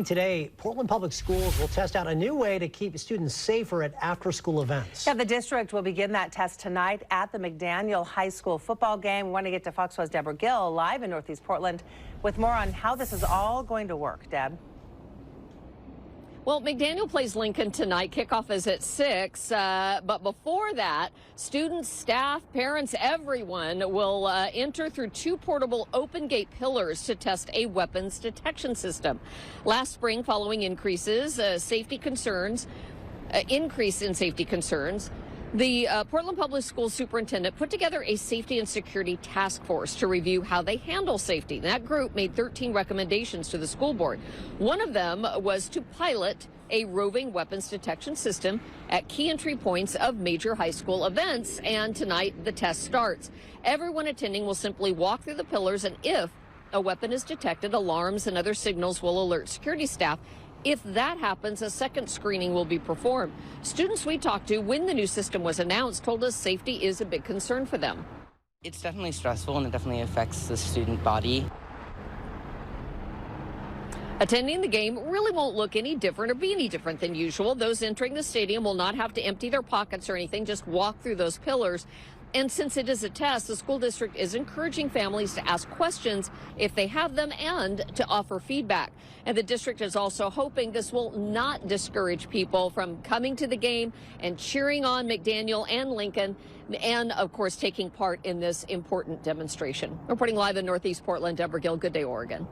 Today, Portland Public Schools will test out a new way to keep students safer at after-school events. Yeah, the district will begin that test tonight at the McDaniel High School football game. We want to get to Fox 5's Deborah Gill live in Northeast Portland with more on how this is all going to work. Deb? Well, McDaniel plays Lincoln tonight. Kickoff is at 6. But before that, students, staff, parents, everyone will enter through 2 portable open gate pillars to test a weapons detection system. Last spring, following increase in safety concerns, the Portland Public Schools superintendent put together a safety and security task force to review how they handle safety. That group made 13 recommendations to the school board. One of them was to pilot a roving weapons detection system at key entry points of major high school events. And tonight the test starts. Everyone attending will simply walk through the pillars, and if a weapon is detected, alarms and other signals will alert security staff. If that happens, a second screening will be performed. Students we talked to when the new system was announced told us safety is a big concern for them. It's definitely stressful, and it definitely affects the student body. Attending the game really won't look any different or be any different than usual. Those entering the stadium will not have to empty their pockets or anything, just walk through those pillars. And since it is a test, the school district is encouraging families to ask questions if they have them and to offer feedback. And the district is also hoping this will not discourage people from coming to the game and cheering on McDaniel and Lincoln, and of course taking part in this important demonstration. Reporting live in Northeast Portland, Deborah Gill. Good day, Oregon.